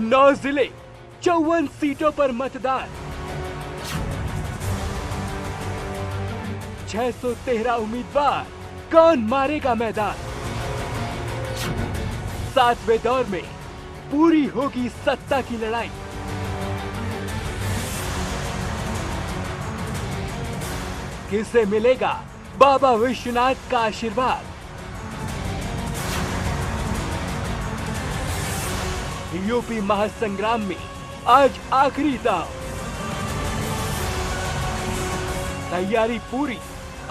9 जिले 54 सीटों पर मतदान, 613 उम्मीदवार, कौन मारेगा मैदान। 7वें दौर में पूरी होगी सत्ता की लड़ाई। किसे मिलेगा बाबा विश्वनाथ का आशीर्वाद। यूपी महासंग्राम में आज आखिरी दांव। तैयारी पूरी,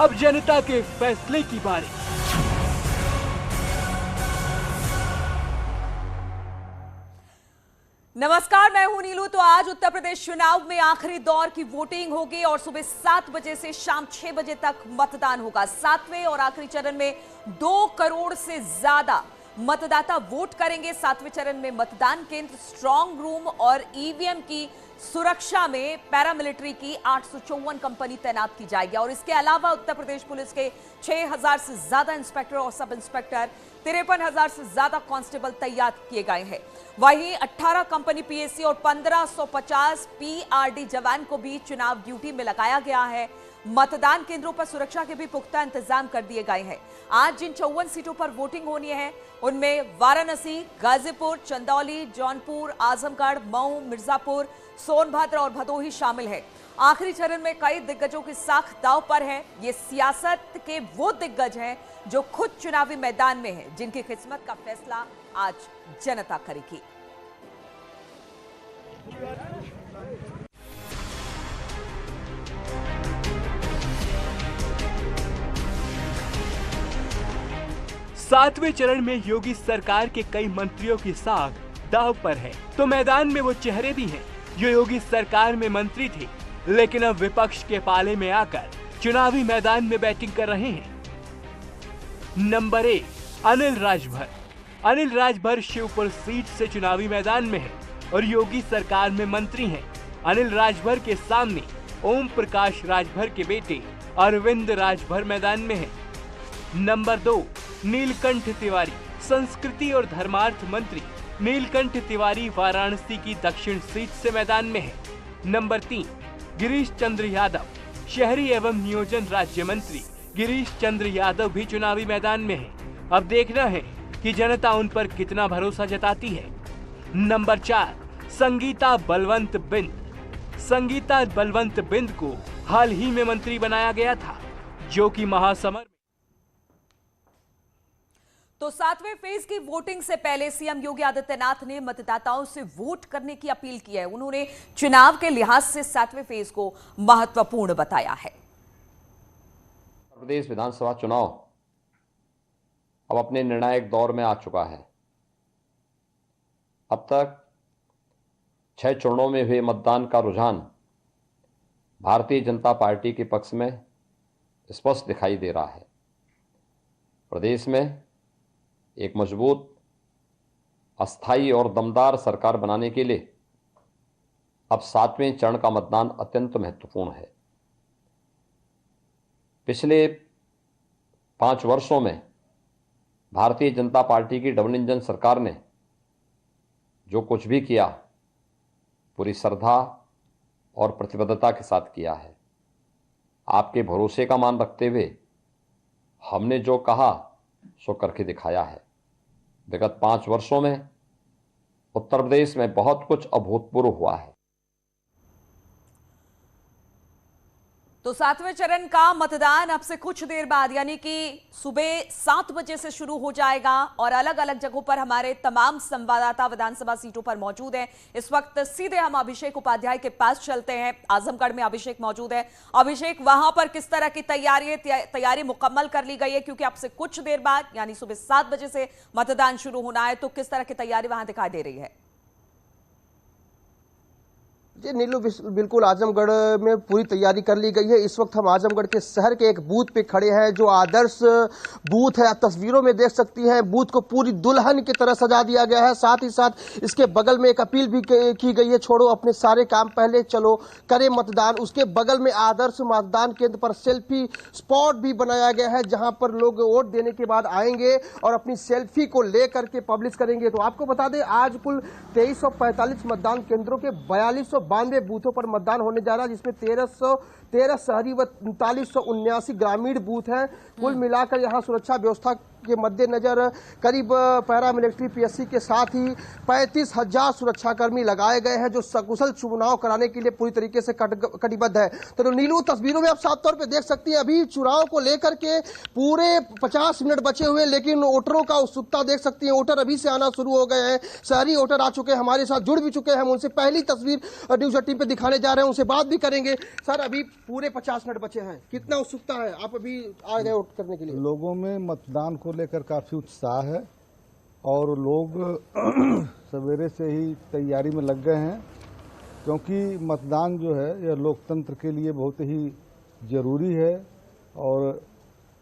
अब जनता के फैसले की बारी। नमस्कार, मैं हूं नीलू। तो आज उत्तर प्रदेश चुनाव में आखिरी दौर की वोटिंग होगी और सुबह 7 बजे से शाम 6 बजे तक मतदान होगा। 7वें और आखिरी चरण में 2 करोड़ से ज्यादा मतदाता वोट करेंगे। 7वें चरण में मतदान केंद्र, स्ट्रांग रूम और ईवीएम की सुरक्षा में पैरामिलिट्री की 854 कंपनी तैनात की जाएगी। और इसके अलावा उत्तर प्रदेश पुलिस के 6000 से ज्यादा इंस्पेक्टर और सब इंस्पेक्टर, 53,000 से ज्यादा कांस्टेबल तैयार किए गए हैं। वहीं 18 कंपनी पीएसी और 1550 पीआरडी जवान को भी चुनाव ड्यूटी में लगाया गया है। मतदान केंद्रों पर सुरक्षा के भी पुख्ता इंतजाम कर दिए गए हैं। आज जिन 54 सीटों पर वोटिंग होनी है उनमें वाराणसी, गाजीपुर, चंदौली, जौनपुर, आजमगढ़, मऊ, मिर्जापुर, सोनभद्र और भदोही शामिल है। आखिरी चरण में कई दिग्गजों की साख दांव पर है। ये सियासत के वो दिग्गज हैं जो खुद चुनावी मैदान में हैं, जिनकी किस्मत का फैसला आज जनता करेगी। सातवें चरण में योगी सरकार के कई मंत्रियों की साख दांव पर है। तो मैदान में वो चेहरे भी हैं जो योगी सरकार में मंत्री थे, लेकिन अब विपक्ष के पाले में आकर चुनावी मैदान में बैटिंग कर रहे हैं। नंबर 1, अनिल राजभर। अनिल राजभर शिवपुर सीट से चुनावी मैदान में है और योगी सरकार में मंत्री हैं। अनिल राजभर के सामने ओम प्रकाश राजभर के बेटे अरविंद राजभर मैदान में हैं। नंबर 2, नीलकंठ तिवारी। संस्कृति और धर्मार्थ मंत्री नीलकंठ तिवारी वाराणसी की दक्षिण सीट से मैदान में है। नंबर 3, गिरीश चंद्र यादव। शहरी एवं नियोजन राज्य मंत्री गिरीश चंद्र यादव भी चुनावी मैदान में है। अब देखना है कि जनता उन पर कितना भरोसा जताती है। नंबर 4, संगीता बलवंत बिंद। संगीता बलवंत बिंद को हाल ही में मंत्री बनाया गया था, जो कि महासमर। तो 7वें फेज की वोटिंग से पहले सीएम योगी आदित्यनाथ ने मतदाताओं से वोट करने की अपील की है। उन्होंने चुनाव के लिहाज से 7वें फेज को महत्वपूर्ण बताया है। उत्तर प्रदेश विधानसभा चुनाव अब अपने निर्णायक दौर में आ चुका है। अब तक 6 चरणों में हुए मतदान का रुझान भारतीय जनता पार्टी के पक्ष में स्पष्ट दिखाई दे रहा है। प्रदेश में एक मजबूत, अस्थायी और दमदार सरकार बनाने के लिए अब 7वें चरण का मतदान अत्यंत महत्वपूर्ण है। पिछले 5 वर्षों में भारतीय जनता पार्टी की डबल इंजन सरकार ने जो कुछ भी किया पूरी श्रद्धा और प्रतिबद्धता के साथ किया है। आपके भरोसे का मान रखते हुए हमने जो कहा सो करके दिखाया है। विगत 5 वर्षों में उत्तर प्रदेश में बहुत कुछ अभूतपूर्व हुआ है। तो 7वें चरण का मतदान अब से कुछ देर बाद यानी कि सुबह 7 बजे से शुरू हो जाएगा और अलग अलग जगहों पर हमारे तमाम संवाददाता विधानसभा सीटों पर मौजूद हैं। इस वक्त सीधे हम अभिषेक उपाध्याय के पास चलते हैं। आजमगढ़ में अभिषेक मौजूद है। अभिषेक, वहां पर किस तरह की तैयारी मुकम्मल कर ली गई है? क्योंकि अब से कुछ देर बाद यानी सुबह 7 बजे से मतदान शुरू होना है, तो किस तरह की तैयारी वहां दिखाई दे रही है? जी नीलू, बिल्कुल आजमगढ़ में पूरी तैयारी कर ली गई है। इस वक्त हम आजमगढ़ के शहर के एक बूथ पे खड़े हैं जो आदर्श बूथ है। आप तस्वीरों में देख सकती हैं, बूथ को पूरी दुल्हन की तरह सजा दिया गया है। साथ ही साथ इसके बगल में एक अपील भी की गई है, छोड़ो अपने सारे काम पहले चलो करें मतदान। उसके बगल में आदर्श मतदान केंद्र पर सेल्फी स्पॉट भी बनाया गया है, जहां पर लोग वोट देने के बाद आएंगे और अपनी सेल्फी को लेकर के पब्लिश करेंगे। तो आपको बता दें, आज कुल 2345 मतदान केंद्रों के 4292 बूथों पर मतदान होने जा रहा है, जिसमें 1313 शहरी व 3979 ग्रामीण बूथ हैं। कुल मिलाकर यहां सुरक्षा व्यवस्था के मद्देनजर करीब पैरामिलिट्री पीएससी के साथ ही 35,000 सुरक्षाकर्मी लगाए गए हैं, जो सकुशल चुनाव कराने के लिए पूरी तरीके से कटिबद्ध है। तो नीलू, तस्वीरों में आप साफ तौर पे देख सकती हैं, अभी चुनाव को लेकर के पूरे 50 मिनट बचे हुए, लेकिन वोटरों का उत्सुकता देख सकती हैं। वोटर अभी से आना शुरू हो गए हैं, शहरी वोटर आ चुके हैं, हमारे साथ जुड़ भी चुके हैं। हम उनसे पहली तस्वीर न्यूज 18 पे दिखाने जा रहे हैं, उनसे बात भी करेंगे। सर, अभी पूरे 50 मिनट बचे हैं, कितना उत्सुकता है? आप अभी आ गए वोट करने के लिए? लोगों में मतदान को लेकर काफी उत्साह है और लोग सवेरे से ही तैयारी में लग गए हैं, क्योंकि मतदान जो है यह लोकतंत्र के लिए बहुत ही जरूरी है और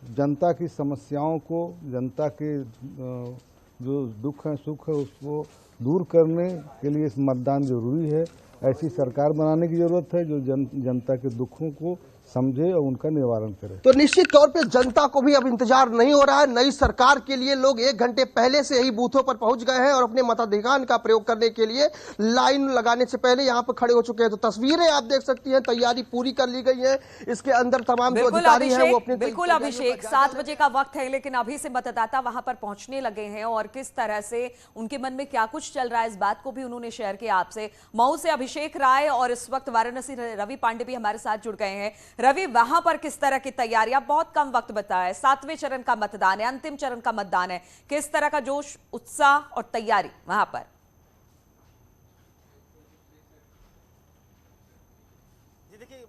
जनता की समस्याओं को, जनता के जो दुख है सुख है उसको दूर करने के लिए इस मतदान जरूरी है। ऐसी सरकार बनाने की जरूरत है जो जनता के दुखों को समझे और उनका निवारण करे। तो निश्चित तौर पे जनता को भी अब इंतजार नहीं हो रहा है। नई सरकार के लिए लोग 1 घंटे पहले से ही बूथों पर पहुंच गए हैं और अपने मताधिकार का प्रयोग करने के लिए लाइन लगाने से पहले यहां पर खड़े हो चुके हैं। तो तस्वीरें आप देख सकती हैं, तैयारी पूरी कर ली गई है। इसके अंदर तमाम जो अधिकारी हैं वो अपने बिल्कुल अभिषेक, 7 बजे का वक्त है, लेकिन अभी से मतदाता वहां पर पहुंचने लगे हैं और किस तरह से उनके मन में क्या कुछ चल रहा है, इस बात को भी उन्होंने शेयर किया आपसे। मऊ से अभिषेक राय और इस वक्त वाराणसी रवि पांडे भी हमारे साथ जुड़ गए हैं। रवि, वहां पर किस तरह की तैयारियां? बहुत कम वक्त बताया है, 7वें चरण का मतदान है, अंतिम चरण का मतदान है, किस तरह का जोश, उत्साह और तैयारी वहां पर?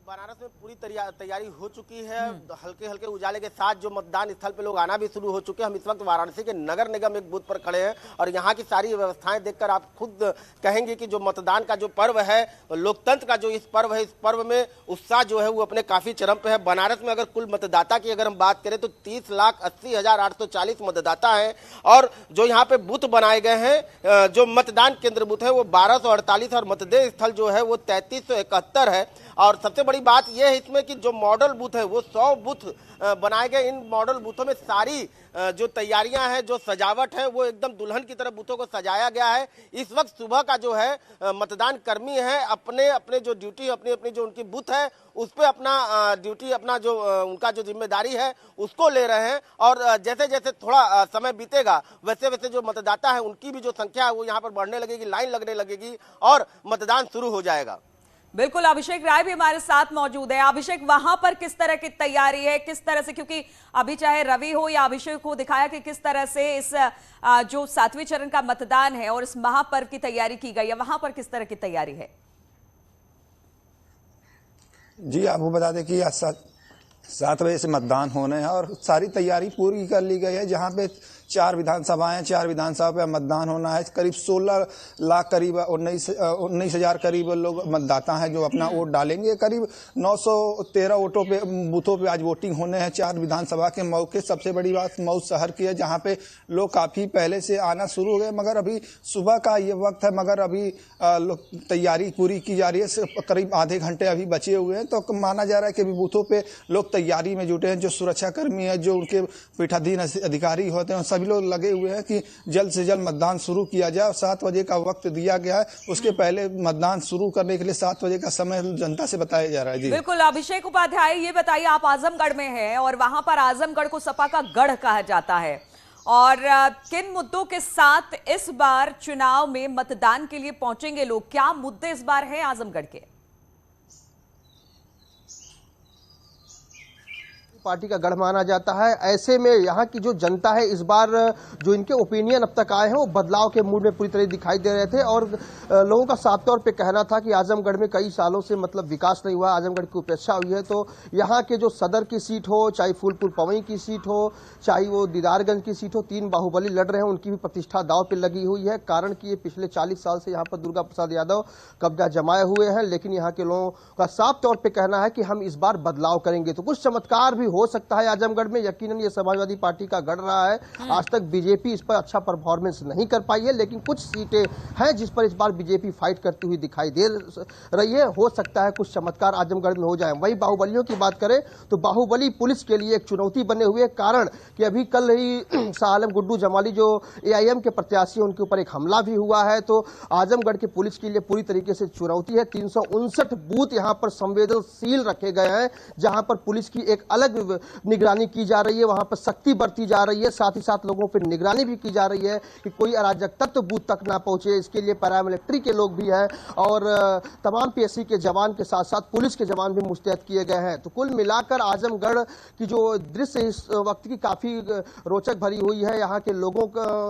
बनारस में पूरी तैयारी हो चुकी है। हल्के हल्के उजाले के साथ जो मतदान स्थल पे लोग आना भी शुरू हो चुके हैं। हम इस वक्त वाराणसी के नगर निगम एक बूथ पर खड़े हैं और यहाँ की सारी व्यवस्थाएं देखकर आप खुद कहेंगे कि जो मतदान का जो पर्व है, लोकतंत्र का जो इस पर्व है, इस पर्व में उत्साह जो है वो अपने काफी चरम पे है। बनारस में अगर कुल मतदाता की अगर हम बात करें तो 30,80,840 मतदाता है और जो यहाँ पे बूथ बनाए गए हैं, जो मतदान केंद्र बूथ है वो 1248 और मतदेय स्थल जो है वो 3371 है। और सबसे बड़ी बात यह है इसमें कि जो मॉडल बूथ है वो 100 बूथ बनाए गए। इन मॉडल बूथों में सारी जो तैयारियां हैं, जो सजावट है, वो एकदम दुल्हन की तरह बूथों को सजाया गया है। इस वक्त सुबह का जो है मतदान कर्मी है अपने अपने जो ड्यूटी, अपनी अपनी जो उनकी बूथ है उस पर अपना ड्यूटी, अपना जो उनका जो जिम्मेदारी है उसको ले रहे हैं। और जैसे जैसे थोड़ा समय बीतेगा वैसे वैसे जो मतदाता है उनकी भी जो संख्या है वो यहाँ पर बढ़ने लगेगी, लाइन लगने लगेगी और मतदान शुरू हो जाएगा। बिल्कुल, अभिषेक राय भी हमारे साथ मौजूद है। अभिषेक, वहां पर किस तरह की तैयारी है, किस तरह से, क्योंकि अभी चाहे रवि हो या अभिषेक को दिखाया कि किस तरह से इस जो 7वें चरण का मतदान है और इस महापर्व की तैयारी की गई है, वहां पर किस तरह की तैयारी है? जी, आपको बता दें कि 7 बजे से मतदान होने हैं और सारी तैयारी पूरी कर ली गई है। जहां पे 4 विधानसभाएं, 4 विधानसभा पे मतदान होना है। करीब 16 लाख, करीब 19,000 करीब लोग मतदाता हैं जो अपना वोट डालेंगे। करीब 913 वोटों पे, बूथों पे आज वोटिंग होने हैं 4 विधानसभा के। मऊ के सबसे बड़ी बात मऊ शहर की है, जहां पे लोग काफी पहले से आना शुरू हो गए, मगर अभी सुबह का ये वक्त है, मगर अभी लोग तैयारी पूरी की जा रही है। करीब आधे घंटे अभी बचे हुए हैं, तो माना जा रहा है कि अभी बूथों पे लोग तैयारी में जुटे हैं। जो सुरक्षाकर्मी है, जो उनके पीठाधीन अधिकारी होते हैं, सभी लोग लगे हुए हैं कि जल्द से जल्द मतदान शुरू किया जाए। 7 बजे का वक्त दिया गया है, उसके पहले मतदान शुरू करने के लिए 7 बजे का समय जनता से बताया जा रहा है। जी बिल्कुल। अभिषेक उपाध्याय, ये बताइए, आप आजमगढ़ में हैं और वहां पर आजमगढ़ को सपा का गढ़ कहा जाता है, और किन मुद्दों के साथ इस बार चुनाव में मतदान के लिए पहुंचेंगे लोग? क्या मुद्दे इस बार हैं आजमगढ़ के? पार्टी का गढ़ माना जाता है। ऐसे में यहाँ की जो जनता है इस बार जो इनके ओपिनियन अब तक आए हैं वो बदलाव के मूड में पूरी तरह दिखाई दे रहे थे और लोगों का साफ तौर पे कहना था कि आजमगढ़ में कई सालों से मतलब विकास नहीं हुआ, आजमगढ़ की उपेक्षा हुई है। तो यहाँ के जो सदर की सीट हो, चाहे फूलपुर पवई की सीट हो, चाहे वो दीदारगंज की सीट हो, 3 बाहुबली लड़ रहे हैं, उनकी भी प्रतिष्ठा दांव पे लगी हुई है। कारण कि ये पिछले 40 साल से यहाँ पर दुर्गा प्रसाद यादव कब्जा जमाए हुए हैं, लेकिन यहाँ के लोगों का साफ तौर पे कहना है कि हम इस बार बदलाव करेंगे। तो कुछ चमत्कार भी हो सकता है आजमगढ़ में। यकीनन ये समाजवादी पार्टी का गढ़ रहा है। आज तक बीजेपी इस पर अच्छा परफॉर्मेंस नहीं कर पाई है, लेकिन कुछ सीटें हैं जिस पर इस बार बीजेपी फाइट करती हुई दिखाई दे रही है। हो सकता है कुछ चमत्कार आजमगढ़ में हो जाए। वही बाहुबलियों की बात करें तो बाहुबली पुलिस के लिए एक चुनौती बने हुए, कारण कि अभी कल ही शाह आलम गुड्डू जमाली जो एआईएम के प्रत्याशी उनके ऊपर एक हमला भी हुआ है। तो आजमगढ़ के पुलिस के लिए पूरी तरीके से चुनौती है। 359 बूथ यहां पर संवेदनशील रखे गए हैं, जहां पर पुलिस की एक अलग निगरानी की जा रही है, वहां पर सख्ती बरती जा रही है। साथ ही साथ लोगों पर निगरानी भी की जा रही है कि कोई अराजक तत्व बूथ तक ना पहुंचे। इसके लिए पैरामिलिट्री के लोग भी हैं और तमाम पीएससी के जवान के साथ साथ पुलिस के जवान भी मुस्तैद किए गए हैं। तो कुल मिलाकर आजमगढ़ की जो दृश्य इस वक्त की काफी रोचक भरी हुई है। यहाँ के लोगों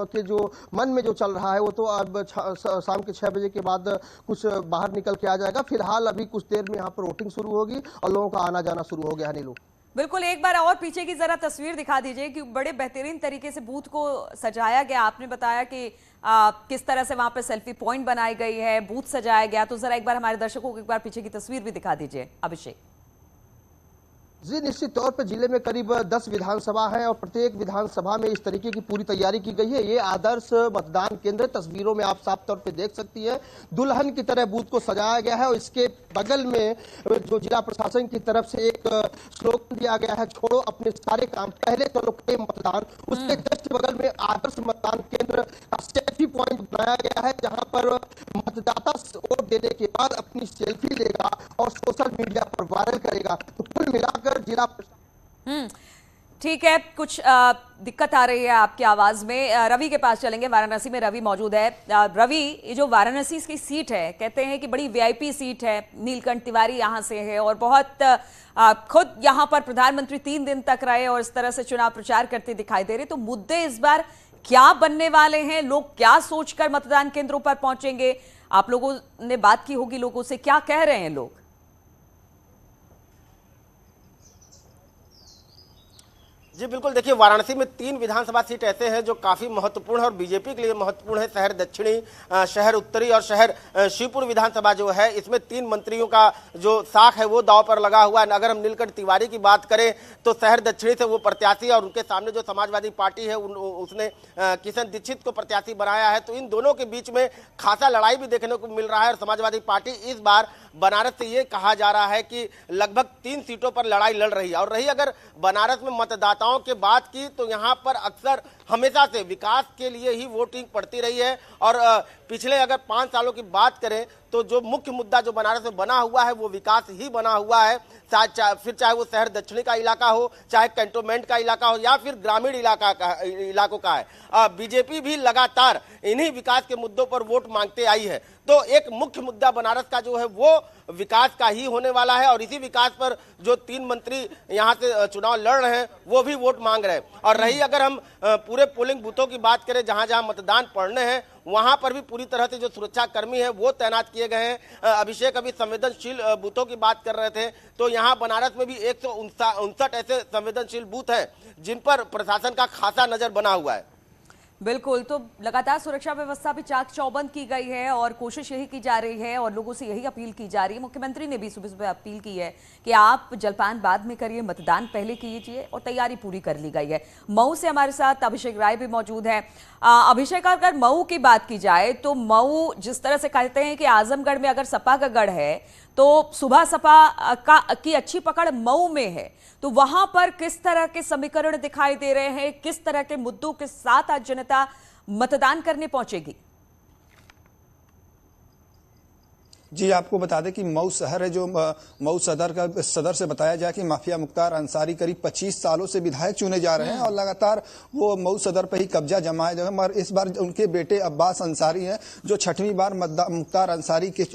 के जो मन में जो चल रहा है वो तो अब शाम के 6 बजे के बाद कुछ बाहर निकल के आ जाएगा। फिलहाल अभी कुछ देर में यहाँ पर वोटिंग शुरू होगी और लोगों का आना जाना शुरू हो गया है। नीलू, बिल्कुल, एक बार और पीछे की जरा तस्वीर दिखा दीजिए कि बड़े बेहतरीन तरीके से बूथ को सजाया गया। आपने बताया कि किस तरह से वहां पे सेल्फी पॉइंट बनाई गई है, बूथ सजाया गया। तो जरा एक बार हमारे दर्शकों को एक बार पीछे की तस्वीर भी दिखा दीजिए अभिषेक। जी, निश्चित तौर पर जिले में करीब 10 विधानसभा हैं और प्रत्येक विधानसभा में इस तरीके की पूरी तैयारी की गई है। ये आदर्श मतदान केंद्र तस्वीरों में आप साफ तौर पे देख सकती है। दुल्हन की तरह बूथ को सजाया गया है और इसके बगल में जो जिला प्रशासन की तरफ से एक स्लोगन दिया गया है, छोड़ो अपने सारे काम, पहले चलो के मतदान। उसके जस्ट बगल में आदर्श मतदान केंद्र का सेल्फी पॉइंट बनाया गया है, जहां पर मतदाता वोट देने के बाद अपनी सेल्फी लेगा और सोशल मीडिया पर वायरल करेगा। तो कुल मिलाकर जिला ठीक है, कुछ दिक्कत आ रही है आपकी आवाज में। रवि के पास चलेंगे, वाराणसी में रवि मौजूद है। रवि, ये जो वाराणसी की सीट है, कहते हैं कि बड़ी वीआईपी सीट है, नीलकंठ तिवारी यहां से है और बहुत खुद यहां पर प्रधानमंत्री 3 दिन तक रहे और इस तरह से चुनाव प्रचार करते दिखाई दे रहे। तो मुद्दे इस बार क्या बनने वाले हैं? लोग क्या सोचकर मतदान केंद्रों पर पहुंचेंगे? आप लोगों ने बात की होगी लोगों से, क्या कह रहे हैं लोग? जी बिल्कुल, देखिए वाराणसी में 3 विधानसभा सीट ऐसे हैं जो काफी महत्वपूर्ण है और बीजेपी के लिए महत्वपूर्ण है। शहर दक्षिणी, शहर उत्तरी और शहर शिवपुर विधानसभा जो है, इसमें 3 मंत्रियों का जो साख है वो दांव पर लगा हुआ है। अगर हम नीलकंठ तिवारी की बात करें तो शहर दक्षिणी से वो प्रत्याशी और उनके सामने जो समाजवादी पार्टी है उसने किशन दीक्षित को प्रत्याशी बनाया है। तो इन दोनों के बीच में खासा लड़ाई भी देखने को मिल रहा है और समाजवादी पार्टी इस बार बनारस से ये कहा जा रहा है कि लगभग 3 सीटों पर लड़ाई लड़ रही है। और रही अगर बनारस में मतदाताओं के बात की तो यहाँ पर अक्सर हमेशा से विकास के लिए ही वोटिंग पड़ती रही है और पिछले अगर 5 सालों की बात करें तो जो मुख्य मुद्दा जो बनारस में बना हुआ है वो विकास ही बना हुआ है। फिर चाहे वो शहर दक्षिणी का इलाका हो, चाहे कैंटोनमेंट का इलाका हो या फिर ग्रामीण इलाकों का है। बीजेपी भी लगातार इन्हीं विकास के मुद्दों पर वोट मांगते आई है। तो एक मुख्य मुद्दा बनारस का जो है वो विकास का ही होने वाला है और इसी विकास पर जो 3 मंत्री यहाँ से चुनाव लड़ रहे हैं वो भी वोट मांग रहे हैं। और रही अगर हम पूरे पोलिंग बूथों की बात करें, जहां जहां मतदान पड़ने हैं वहां पर भी पूरी तरह से जो सुरक्षा कर्मी है वो तैनात किए गए हैं। अभिषेक अभी संवेदनशील बूथों की बात कर रहे थे, तो यहाँ बनारस में भी 159 ऐसे संवेदनशील बूथ हैं जिन पर प्रशासन का खासा नजर बना हुआ है। बिल्कुल, तो लगातार सुरक्षा व्यवस्था भी चाक चौबंद की गई है और कोशिश यही की जा रही है और लोगों से यही अपील की जा रही है। मुख्यमंत्री ने भी सुबह सुबह अपील की है कि आप जलपान बाद में करिए, मतदान पहले कीजिए और तैयारी पूरी कर ली गई है। मऊ से हमारे साथ अभिषेक राय भी मौजूद है। अभिषेक, अगर मऊ की बात की जाए तो मऊ जिस तरह से कहते हैं कि आजमगढ़ में अगर सपा का गढ़ है तो सुबह सपा की अच्छी पकड़ मऊ में है, तो वहां पर किस तरह के समीकरण दिखाई दे रहे हैं? किस तरह के मुद्दों के साथ आज जनता मतदान करने पहुंचेगी? जी आपको बता दें कि मऊ शहर है, जो मऊ सदर से बताया जाए कि माफिया मुख्तार अंसारी करीब 25 सालों से विधायक चुने जा रहे हैं और लगातार वो मऊ सदर पर ही कब्जा जमाए जा रहे हैं। मगर इस बार उनके बेटे अब्बास अंसारी हैं जो 6वीं बार मुख्तार अंसारी के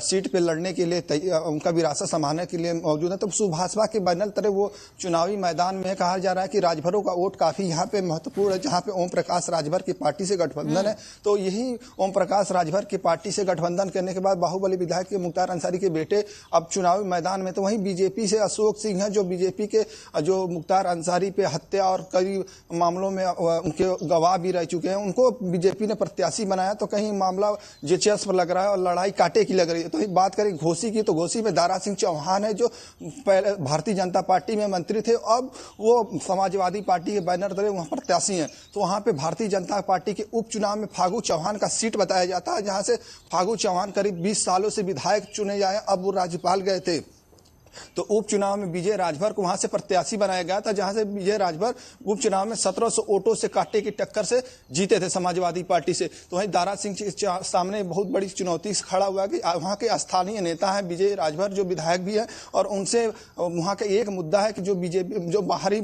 सीट पे लड़ने के लिए उनका विरासत संभालने के लिए मौजूद है। तो सुभाषपा के बैनर तरह वो चुनावी मैदान में कहा जा रहा है कि राजभरों का वोट काफी यहाँ पे महत्वपूर्ण है, जहाँ पे ओम प्रकाश राजभर की पार्टी से गठबंधन है। तो यही ओम प्रकाश राजभर की पार्टी से गठबंधन करने के बाद बाहुबली विधायक के मुख्तार अंसारी के बेटे अब चुनावी मैदान में। तो वहीं बीजेपी से अशोक सिंह है जो बीजेपी के जो मुख्तार अंसारी पे हत्या और कई मामलों में उनके गवाह भी रह चुके हैं, उनको बीजेपी ने प्रत्याशी बनाया। तो कहीं मामला जेचेएस पर लग रहा है और लड़ाई कांटे की लग रही है। तो बात करें घोसी की, तो घोसी में दारा सिंह चौहान है जो पहले भारतीय जनता पार्टी में मंत्री थे, अब वो समाजवादी पार्टी के बैनर तले वहां प्रत्याशी हैं। तो वहां पे भारतीय जनता पार्टी के उपचुनाव में फागू चौहान का सीट बताया जाता है, जहां से फागू चौहान करीब 20 सालों से विधायक चुने जाए, अब वो राज्यपाल गए थे। तो उपचुनाव में विजय राजभर को वहां से प्रत्याशी बनाया गया था, जहां से विजय राजभर उपचुनाव में 1700 वोटों से कांटे की टक्कर से जीते थे समाजवादी पार्टी से। तो वहीं दारा सिंह के सामने बहुत बड़ी चुनौती खड़ा हुआ कि वहां के स्थानीय नेता हैं विजय राजभर जो विधायक भी है, और उनसे वहां का एक मुद्दा है कि जो बीजेपी जो बाहरी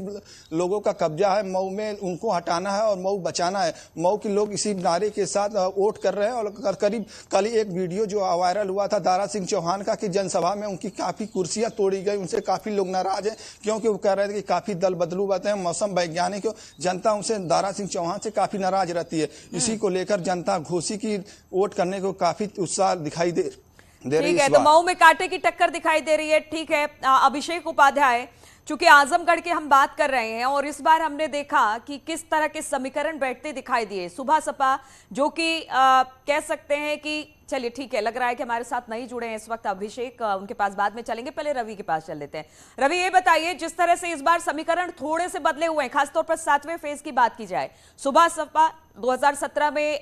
लोगों का कब्जा है मऊ में, उनको हटाना है और मऊ बचाना है। मऊ के लोग इसी नारे के साथ वोट कर रहे हैं। और करीब कल एक वीडियो जो वायरल हुआ था दारा सिंह चौहान का कि जनसभा में उनकी काफी कुर्सियां तोड़ी गई, उनसे काफी लोग नाराज हैं क्योंकि वो कह रहे थे कि काफी दल बदलू बातें हैं, मौसम वैज्ञानिक, जनता उनसे दारा सिंह चौहान से काफी नाराज रहती है। इसी को लेकर जनता घोसी की वोट करने को काफी उत्साह दिखाई दे रही है। ठीक है, तो मऊ में कांटे की टक्कर दिखाई दे रही है। ठीक है, अभिषेक उपाध्याय, चूंकि आजमगढ़ की हम बात कर रहे हैं और इस बार हमने देखा कि किस तरह के समीकरण बैठते दिखाई दिए। सुबह सपा जो कि कह सकते हैं कि चलिए ठीक है, लग रहा है कि हमारे साथ नहीं जुड़े हैं इस वक्त अभिषेक, उनके पास बाद में चलेंगे, पहले रवि के पास चल लेते हैं। रवि, ये बताइए, जिस तरह से इस बार समीकरण थोड़े से बदले हुए हैं, खासतौर पर 7वें फेज की बात की जाए, सुबह सपा 2017 में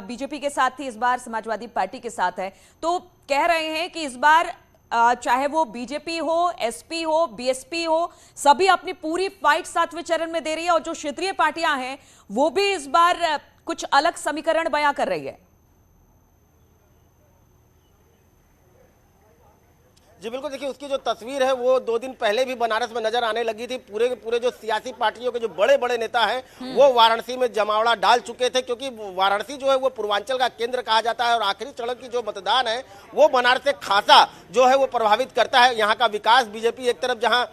बीजेपी के साथ थी, इस बार समाजवादी पार्टी के साथ है, तो कह रहे हैं कि इस बार चाहे वो बीजेपी हो, एसपी हो, बीएसपी हो, सभी अपनी पूरी फाइट 7वें चरण में दे रही है और जो क्षेत्रीय पार्टियां हैं वो भी इस बार कुछ अलग समीकरण बयां कर रही है। जी बिल्कुल, देखिए उसकी जो तस्वीर है वो 2 दिन पहले भी बनारस में नजर आने लगी थी। पूरे के पूरे जो सियासी पार्टियों के जो बड़े बड़े नेता हैं वो वाराणसी में जमावड़ा डाल चुके थे, क्योंकि वाराणसी जो है वो पूर्वांचल का केंद्र कहा जाता है और आखिरी चरण की जो मतदान है वो बनारस से खासा जो है वो प्रभावित करता है। यहाँ का विकास, बीजेपी एक तरफ जहाँ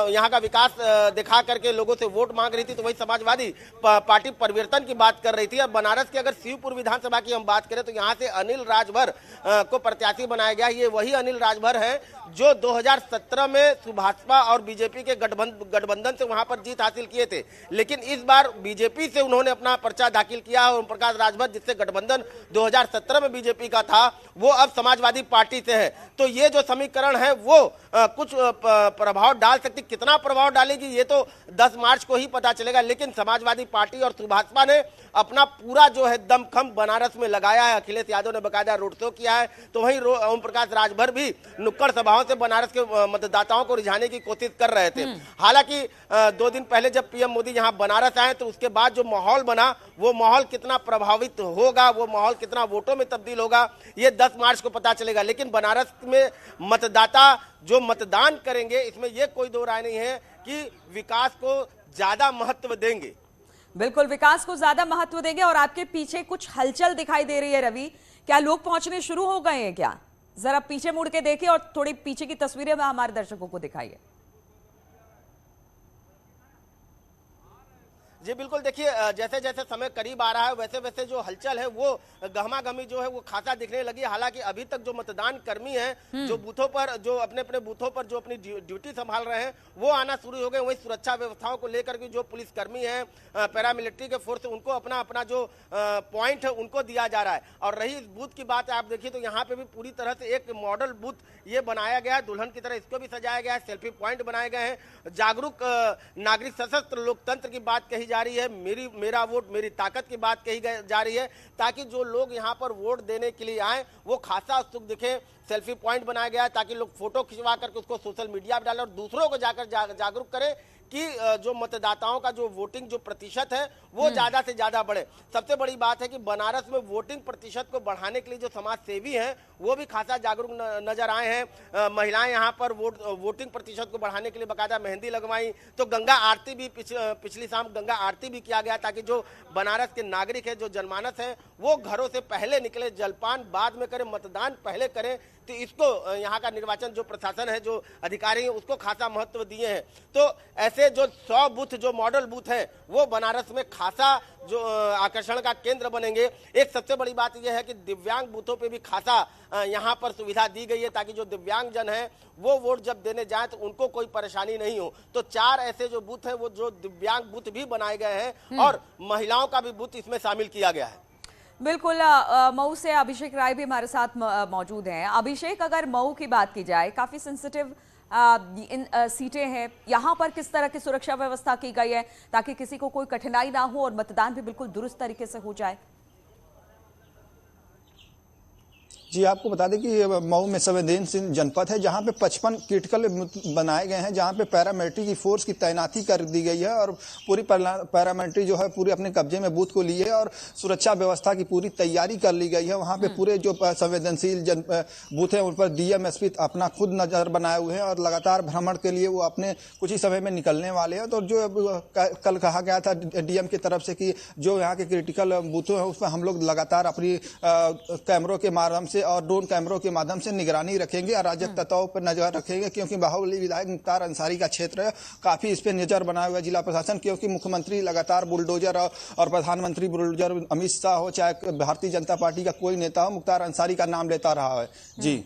यहाँ का विकास दिखा करके लोगों से वोट मांग रही थी, तो वही समाजवादी पार्टी परिवर्तन की बात कर रही थी। और बनारस के अगर शिवपुर विधानसभा की हम बात करें तो यहाँ से अनिल राजभर को प्रत्याशी बनाया गया। ये वही अनिल राजभर है जो 2017 में सुभाषपा और बीजेपी के गठबंधन से वहां पर जीत हासिल किए थे, लेकिन इस बार बीजेपी से उन्होंने अपना पर्चा दाखिल किया और ओम प्रकाश राजभर, जिससे गठबंधन 2017 में बीजेपी का था, वो अब समाजवादी पार्टी से है। तो ये जो समीकरण है वो कुछ प्रभाव डाल सकती, कितना प्रभाव डालेगी ये तो 10 मार्च को ही पता चलेगा। लेकिन समाजवादी पार्टी और सुभाषपा ने अपना पूरा जो है दमखम बनारस में लगाया है। अखिलेश यादव ने बकायदा रोड शो किया है, तो वहीं ओम प्रकाश राजभर भी नुक्कड़ सभाओं से बनारस के मतदाताओं को रिझाने की कोशिश कर रहे थे। हालांकि 2 दिन पहले जब पीएम मोदी यहां बनारस आए तो उसके बाद जो माहौल बना, वो माहौल कितना प्रभावित होगा, वो माहौल कितना वोटों में तब्दील होगा, ये 10 मार्च को पता चलेगा। लेकिन बनारस में मतदाता जो मतदान करेंगे, इसमें यह कोई दो राय नहीं है कि विकास को ज्यादा महत्व देंगे। बिल्कुल, विकास को ज्यादा महत्व देंगे। और आपके पीछे कुछ हलचल दिखाई दे रही है रवि, क्या लोग पहुंचने शुरू हो गए हैं क्या? जरा पीछे मुड़ के देखिए और थोड़ी पीछे की तस्वीरें हमारे दर्शकों को दिखाइए। जी बिल्कुल, देखिए जैसे जैसे समय करीब आ रहा है वैसे वैसे जो हलचल है वो गहमा गहमी जो है वो खासा दिखने लगी। हालांकि अभी तक जो मतदान कर्मी हैं जो बूथों पर, जो अपने अपने बूथों पर जो अपनी ड्यूटी संभाल रहे हैं वो आना शुरू हो गए। वही सुरक्षा व्यवस्थाओं को लेकर के जो पुलिस कर्मी हैं, पैरामिलिट्री के फोर्स, उनको अपना अपना जो पॉइंट है उनको दिया जा रहा है। और रही इस बूथ की बात आप देखिए तो यहाँ पे भी पूरी तरह से एक मॉडल बूथ ये बनाया गया है, दुल्हन की तरह इसको भी सजाया गया है, सेल्फी पॉइंट बनाए गए हैं, जागरूक नागरिक सशस्त्र लोकतंत्र की बात कही जा रही है, मेरा वोट मेरी ताकत की बात कही जा रही है, ताकि जो लोग यहाँ पर वोट देने के लिए आए वो खासा उत्सुक दिखे। सेल्फी पॉइंट बनाया गया है ताकि लोग फोटो खिंचवा करके उसको सोशल मीडिया पर डालें और दूसरों को जाकर जागरूक करें कि जो मतदाताओं का जो वोटिंग जो प्रतिशत है वो ज्यादा से ज्यादा बढ़े। सबसे बड़ी बात है कि बनारस में वोटिंग प्रतिशत को बढ़ाने के लिए जो समाज सेवी हैं वो भी खासा जागरूक नजर आए हैं। महिलाएं यहाँ पर वोटिंग प्रतिशत को बढ़ाने के लिए बाकायदा मेहंदी लगवाई। तो गंगा आरती भी पिछली शाम गंगा आरती भी किया गया, ताकि जो बनारस के नागरिक है, जो जनमानस है, वो घरों से पहले निकले, जलपान बाद में करें, मतदान पहले करें। तो इसको यहाँ का निर्वाचन जो प्रशासन है, जो अधिकारी है, उसको खासा महत्व दिए हैं। तो ऐसे जो 100 बूथ जो मॉडल बूथ है वो बनारस में खासा जो आकर्षण का केंद्र बनेंगे। एक सबसे बड़ी बात यह है कि दिव्यांग बूथों पे भी खासा यहाँ पर सुविधा दी गई है, ताकि जो दिव्यांग जन है वो वोट जब देने जाए तो उनको कोई परेशानी नहीं हो। तो 4 ऐसे जो बूथ है वो जो दिव्यांग बूथ भी बनाए गए हैं और महिलाओं का भी बूथ इसमें शामिल किया गया है। बिल्कुल। मऊ से अभिषेक राय भी हमारे साथ मौजूद हैं। अभिषेक, अगर मऊ की बात की जाए, काफी सेंसिटिव सीटें हैं, यहाँ पर किस तरह की सुरक्षा व्यवस्था की गई है ताकि किसी को कोई कठिनाई ना हो और मतदान भी बिल्कुल दुरुस्त तरीके से हो जाए? जी, आपको बता दें कि मऊ में संवेदनशील जनपद है, जहां पे 55 क्रिटिकल बनाए गए हैं, जहां पे पैरामिलिट्री की फोर्स की तैनाती कर दी गई है और पूरी पैरामिलिट्री जो है पूरी अपने कब्जे में बूथ को ली है और सुरक्षा व्यवस्था की पूरी तैयारी कर ली गई है। वहां पे पूरे जो संवेदनशील बूथ है उन पर डीएम एसपी अपना खुद नजर बनाए हुए हैं और लगातार भ्रमण के लिए वो अपने कुछ ही समय में निकलने वाले हैं। तो जो कल कहा गया था डीएम की तरफ से कि जो यहाँ के क्रिटिकल बूथों है उस पर हम लोग लगातार अपनी कैमरों के माध्यम से और ड्रोन कैमरों के माध्यम से निगरानी रखेंगे, अराजकताओं पर नजर रखेंगे, क्योंकि बाहुबली विधायक मुख्तार अंसारी का क्षेत्र है, काफी इस पे नजर बनाया हुआ है जिला प्रशासन। क्योंकि मुख्यमंत्री लगातार बुलडोजर और प्रधानमंत्री बुलडोजर अमित शाह हो चाहे भारतीय जनता पार्टी का कोई नेता हो, मुख्तार अंसारी का नाम लेता रहा है। जी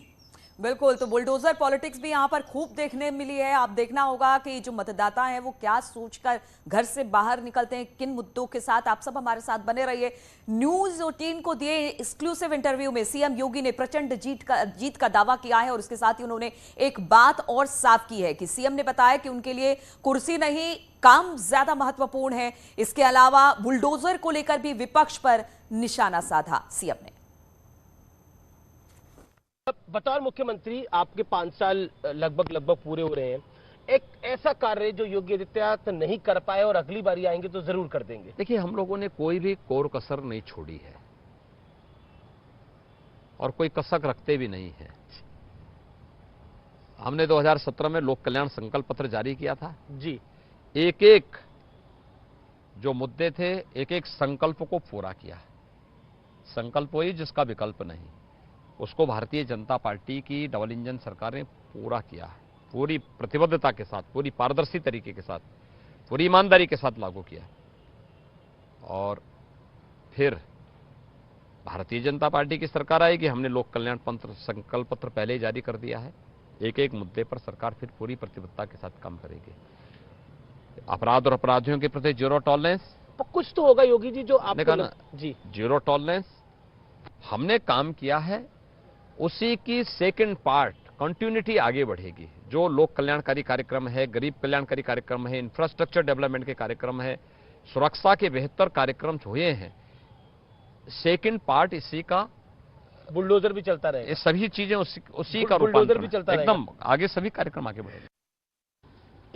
बिल्कुल। तो बुलडोजर पॉलिटिक्स भी यहाँ पर खूब देखने मिली है। आप देखना होगा कि जो मतदाता हैं वो क्या सोचकर घर से बाहर निकलते हैं, किन मुद्दों के साथ। आप सब हमारे साथ बने रहिए। न्यूज़ 18 को दिए एक्सक्लूसिव इंटरव्यू में सीएम योगी ने प्रचंड जीत का दावा किया है और इसके साथ ही उन्होंने एक बात और साफ की है कि सीएम ने बताया कि उनके लिए कुर्सी नहीं, काम ज्यादा महत्वपूर्ण है। इसके अलावा बुलडोजर को लेकर भी विपक्ष पर निशाना साधा सीएम ने। बतौर मुख्यमंत्री आपके 5 साल लगभग पूरे हो रहे हैं। एक ऐसा कार्य जो योगी आदित्यनाथ नहीं कर पाए और अगली बारी आएंगे तो जरूर कर देंगे। देखिए, हम लोगों ने कोई भी कोर कसर नहीं छोड़ी है और कोई कसक रखते भी नहीं है। हमने 2017 में लोक कल्याण संकल्प पत्र जारी किया था जी। एक एक जो मुद्दे थे, एक एक संकल्प को पूरा किया। संकल्प वही जिसका विकल्प नहीं, उसको भारतीय जनता पार्टी की डबल इंजन सरकार ने पूरा किया है, पूरी प्रतिबद्धता के साथ, पूरी पारदर्शी तरीके के साथ, पूरी ईमानदारी के साथ लागू किया। और फिर भारतीय जनता पार्टी की सरकार आएगी, हमने लोक कल्याण पत्र संकल्प पत्र पहले ही जारी कर दिया है। एक एक मुद्दे पर सरकार फिर पूरी प्रतिबद्धता के साथ काम करेगी। अपराध और अपराधियों के प्रति जीरो टॉलरेंस, तो कुछ तो होगा योगी जी जो आपने कहा ना जी, जीरो टॉलरेंस हमने काम किया है, उसी की सेकंड पार्ट कंटिन्यूटी आगे बढ़ेगी। जो लोक कल्याणकारी कार्यक्रम है, गरीब कल्याणकारी कार्यक्रम है, इंफ्रास्ट्रक्चर डेवलपमेंट के कार्यक्रम है, सुरक्षा के बेहतर कार्यक्रम हुए हैं, सेकंड पार्ट इसी का बुलडोजर भी चलता रहेगा। ये सभी चीजें उसी का बुलडोजर भी चलता रहेगा एकदम आगे, सभी कार्यक्रम आगे बढ़ेंगे।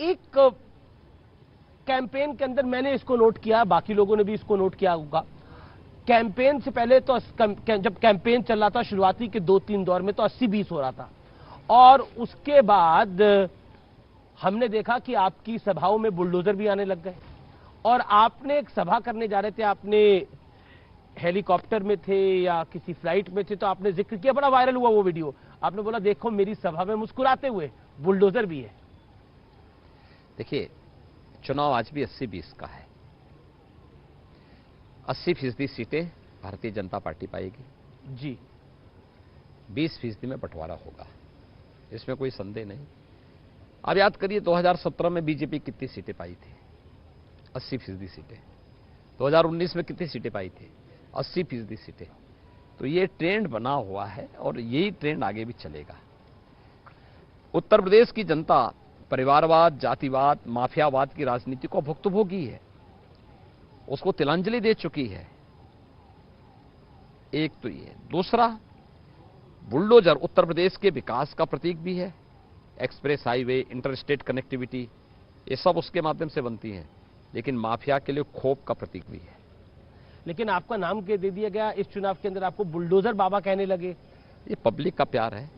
एक कैंपेन के अंदर मैंने इसको नोट किया, बाकी लोगों ने भी इसको नोट किया होगा। कैंपेन से पहले तो जब कैंपेन चल रहा था शुरुआती के 2-3 दौर में तो 80-20 हो रहा था और उसके बाद हमने देखा कि आपकी सभाओं में बुलडोजर भी आने लग गए और आपने एक सभा करने जा रहे थे, आपने हेलीकॉप्टर में थे या किसी फ्लाइट में थे, तो आपने जिक्र किया, बड़ा वायरल हुआ वो वीडियो। आपने बोला देखो मेरी सभा में मुस्कुराते हुए बुलडोजर भी है। देखिए, चुनाव आज भी 80-20 का है। 80% सीटें भारतीय जनता पार्टी पाएगी जी, 20% में बंटवारा होगा, इसमें कोई संदेह नहीं। अब याद करिए 2017 में बीजेपी कितनी सीटें पाई थी? 80% सीटें। 2019 में कितनी सीटें पाई थी? 80% सीटें। तो ये ट्रेंड बना हुआ है और यही ट्रेंड आगे भी चलेगा। उत्तर प्रदेश की जनता परिवारवाद, जातिवाद, माफियावाद की राजनीति को भुक्तभोगी है, उसको तिलांजलि दे चुकी है। एक तो ये, दूसरा बुलडोजर उत्तर प्रदेश के विकास का प्रतीक भी है। एक्सप्रेस हाईवे, इंटरस्टेट कनेक्टिविटी, ये सब उसके माध्यम से बनती हैं, लेकिन माफिया के लिए खौफ का प्रतीक भी है। लेकिन आपका नाम दे दिया गया इस चुनाव के अंदर, आपको बुलडोजर बाबा कहने लगे। ये पब्लिक का प्यार है,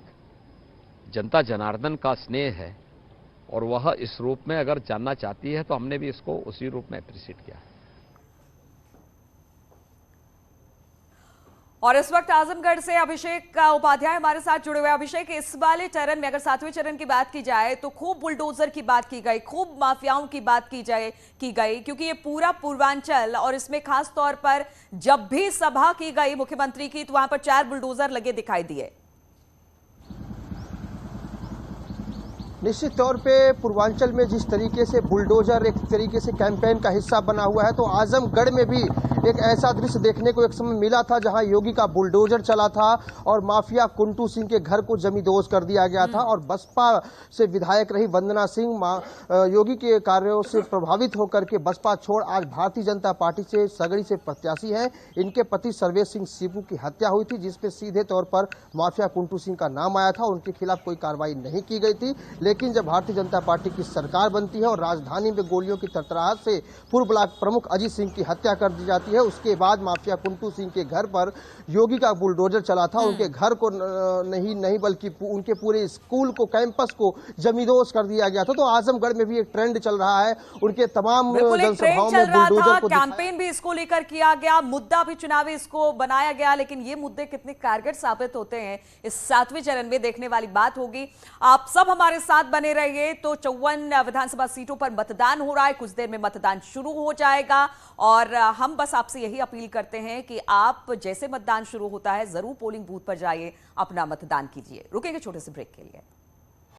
जनता जनार्दन का स्नेह है, और वह इस रूप में अगर जानना चाहती है तो हमने भी इसको उसी रूप में अप्रिशिएट किया है। और इस वक्त आजमगढ़ से अभिषेक का उपाध्याय हमारे साथ जुड़े हुए। अभिषेक, इस वाले चरण में अगर 7वें चरण की बात की जाए तो खूब बुलडोजर की बात की गई, खूब माफियाओं की बात की गई, क्योंकि ये पूरा पूर्वांचल और इसमें खास तौर पर जब भी सभा की गई मुख्यमंत्री की तो वहां पर 4 बुलडोजर लगे दिखाई दिए। निश्चित तौर पे पूर्वांचल में जिस तरीके से बुलडोजर एक तरीके से कैंपेन का हिस्सा बना हुआ है, तो आजमगढ़ में भी एक ऐसा दृश्य देखने को एक समय मिला था जहां योगी का बुलडोजर चला था और माफिया कुंटू सिंह के घर को जमींदोज कर दिया गया था। और बसपा से विधायक रही वंदना सिंह योगी के कार्यों से प्रभावित होकर के बसपा छोड़ आज भारतीय जनता पार्टी से सगड़ी से प्रत्याशी हैं। इनके पति सर्वेश सिंह सीपू की हत्या हुई थी, जिसपे सीधे तौर पर माफिया कुंटू सिंह का नाम आया था। उनके खिलाफ कोई कार्रवाई नहीं की गई थी, लेकिन जब भारतीय जनता पार्टी की सरकार बनती है और राजधानी में गोलियों की तड़तड़ाहट से पूर्व ब्लॉक प्रमुख अजीत सिंह की हत्या कर दी जाती है, उसके बाद माफिया कुंटू सिंह के घर पर योगी का बुलडोजर चला था। उनके घर को नहीं बल्कि उनके पूरे स्कूल को, कैंपस को जमींदोज कर दिया गया था। तो आजमगढ़ में भी एक ट्रेंड चल रहा है, उनके तमाम जनसभाओं में बुलडोजर को कैंपेन भी इसको लेकर किया गया, मुद्दा भी चुनावी इसको बनाया गया। लेकिन ये मुद्दे कितने कारगर साबित होते हैं इस 7वें चरण में देखने वाली बात होगी। आप सब हमारे साथ बने रहिए। तो 54 विधानसभा सीटों पर मतदान हो रहा है, कुछ देर में मतदान शुरू हो जाएगा और हम बस आपसे यही अपील करते हैं कि आप जैसे मतदान शुरू होता है जरूर पोलिंग बूथ पर जाइए, अपना मतदान कीजिए। रुकेंगे छोटे से ब्रेक के लिए।